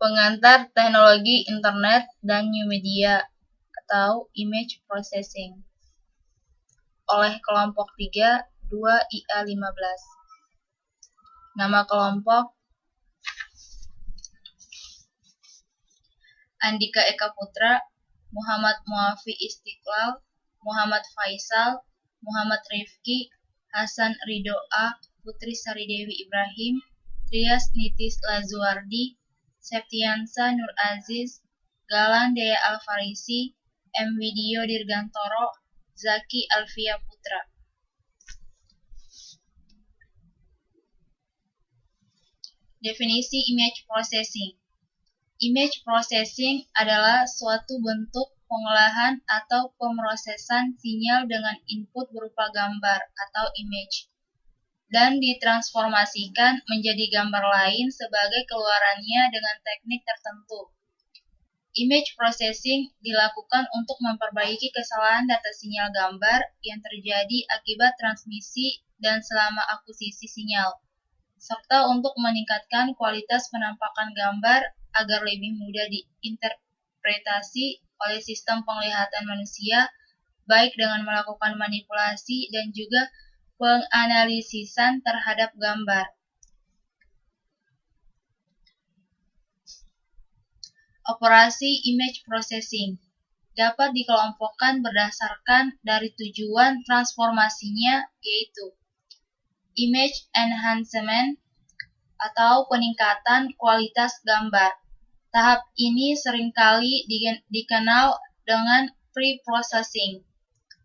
pengantar teknologi internet dan new media atau image processing oleh kelompok 3, 2 IA15. Nama kelompok Andika Eka Putra, Muhammad Muafi Istiqlal, Muhammad Faisal, Muhammad Rifki, Hasan Ridho A, Putri Saridewi Ibrahim, Trias Nitis Lazuardi, Septiansa Nur Aziz, Galan Dea Alfarisi, M. Widio Dirgantoro, Zaki Alfia Putra. Definisi image processing. Image processing adalah suatu bentuk pengolahan atau pemrosesan sinyal dengan input berupa gambar atau image dan ditransformasikan menjadi gambar lain sebagai keluarannya dengan teknik tertentu. Image processing dilakukan untuk memperbaiki kesalahan data sinyal gambar yang terjadi akibat transmisi dan selama akuisisi sinyal, serta untuk meningkatkan kualitas penampakan gambar agar lebih mudah diinterpretasi oleh sistem penglihatan manusia, baik dengan melakukan manipulasi dan juga penganalisisan terhadap gambar. Operasi image processing dapat dikelompokkan berdasarkan dari tujuan transformasinya, yaitu image enhancement atau peningkatan kualitas gambar. Tahap ini seringkali dikenal dengan pre-processing.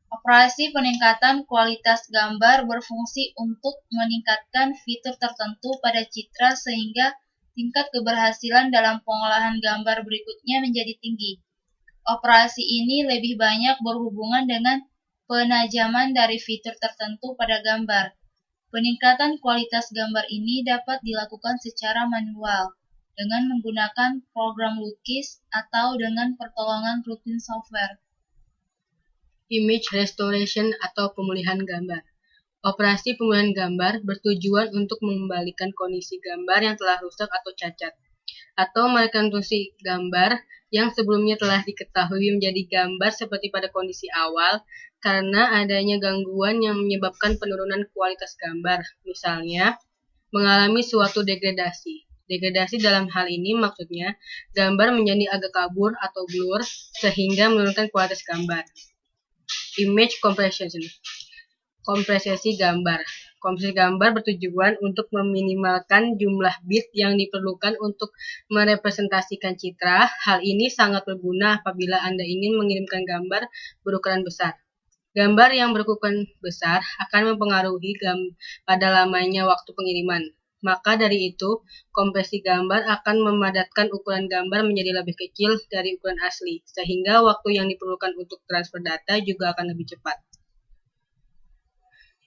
Operasi peningkatan kualitas gambar berfungsi untuk meningkatkan fitur tertentu pada citra sehingga tingkat keberhasilan dalam pengolahan gambar berikutnya menjadi tinggi. Operasi ini lebih banyak berhubungan dengan penajaman dari fitur tertentu pada gambar. Peningkatan kualitas gambar ini dapat dilakukan secara manual dengan menggunakan program lukis atau dengan pertolongan rutin software. Image restoration atau pemulihan gambar. Operasi pemulihan gambar bertujuan untuk mengembalikan kondisi gambar yang telah rusak atau cacat, atau merekonstruksi gambar yang sebelumnya telah diketahui menjadi gambar seperti pada kondisi awal karena adanya gangguan yang menyebabkan penurunan kualitas gambar, misalnya mengalami suatu degradasi. Degradasi dalam hal ini maksudnya gambar menjadi agak kabur atau blur sehingga menurunkan kualitas gambar. Image compression. Kompresesi gambar. Kompresesi gambar bertujuan untuk meminimalkan jumlah bit yang diperlukan untuk merepresentasikan citra. Hal ini sangat berguna apabila Anda ingin mengirimkan gambar berukuran besar. Gambar yang berukuran besar akan mempengaruhi pada lamanya waktu pengiriman. Maka dari itu, kompresi gambar akan memadatkan ukuran gambar menjadi lebih kecil dari ukuran asli, sehingga waktu yang diperlukan untuk transfer data juga akan lebih cepat.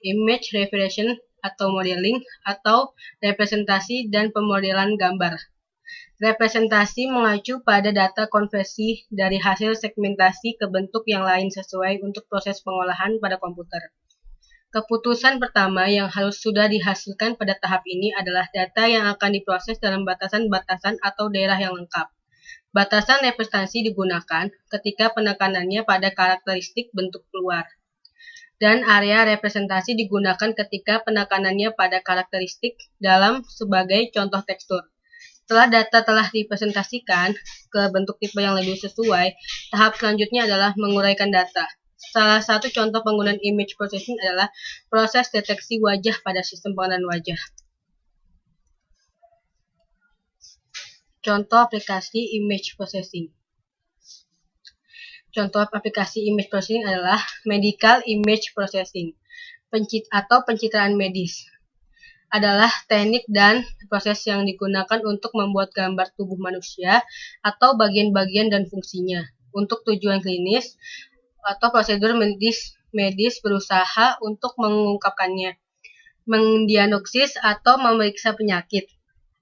Image representation atau modeling atau representasi dan pemodelan gambar. Representasi mengacu pada data konversi dari hasil segmentasi ke bentuk yang lain sesuai untuk proses pengolahan pada komputer. Keputusan pertama yang harus sudah dihasilkan pada tahap ini adalah data yang akan diproses dalam batasan-batasan atau daerah yang lengkap. Batasan representasi digunakan ketika penekanannya pada karakteristik bentuk keluar. Dan area representasi digunakan ketika penekanannya pada karakteristik dalam sebagai contoh tekstur. Setelah data telah dipresentasikan ke bentuk tipe yang lebih sesuai, tahap selanjutnya adalah menguraikan data. Salah satu contoh penggunaan image processing adalah proses deteksi wajah pada sistem pengenalan wajah. Contoh aplikasi image processing. Contoh aplikasi image processing adalah medical image processing atau pencitraan medis. Adalah teknik dan proses yang digunakan untuk membuat gambar tubuh manusia atau bagian-bagian dan fungsinya untuk tujuan klinis atau prosedur medis berusaha untuk mengungkapkannya, mendiagnosis atau memeriksa penyakit,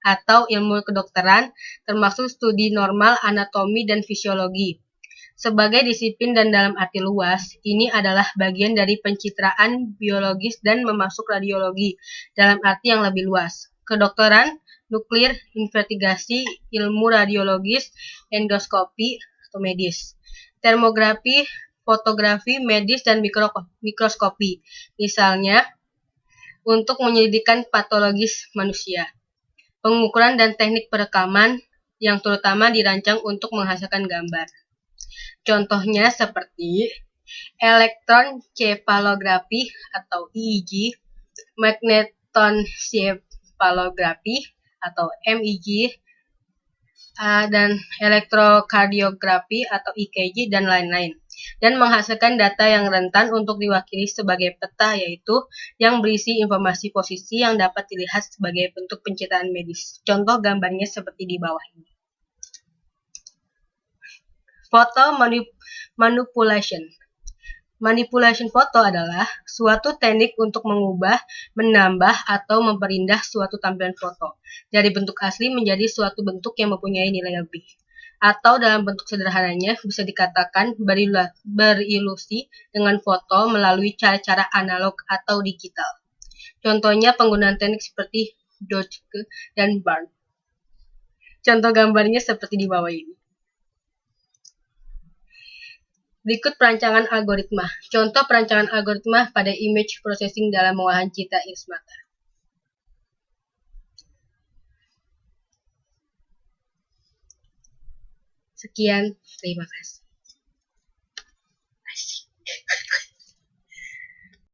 atau ilmu kedokteran termasuk studi normal anatomi dan fisiologi. Sebagai disiplin dan dalam arti luas, ini adalah bagian dari pencitraan biologis dan memasuk radiologi dalam arti yang lebih luas. Kedokteran nuklir, investigasi, ilmu radiologis, endoskopi atau medis, termografi, fotografi, medis, dan mikroskopi. Misalnya, untuk menyelidikkan patologis manusia. Pengukuran dan teknik perekaman yang terutama dirancang untuk menghasilkan gambar. Contohnya seperti elektroencephalografi atau EEG, magnetonsepalografi atau MEG, dan elektrokardiografi atau EKG, dan lain-lain, dan menghasilkan data yang rentan untuk diwakili sebagai peta, yaitu yang berisi informasi posisi yang dapat dilihat sebagai bentuk pencitraan medis. Contoh gambarnya seperti di bawah ini. Foto manipulation. Manipulation foto adalah suatu teknik untuk mengubah, menambah, atau memperindah suatu tampilan foto dari bentuk asli menjadi suatu bentuk yang mempunyai nilai lebih. Atau dalam bentuk sederhananya bisa dikatakan berilusi dengan foto melalui cara-cara analog atau digital. Contohnya penggunaan teknik seperti Dodge dan Barn. Contoh gambarnya seperti di bawah ini. Berikut perancangan algoritma. Contoh perancangan algoritma pada image processing dalam mengolahan citra iris mata. Sekian, terima kasih.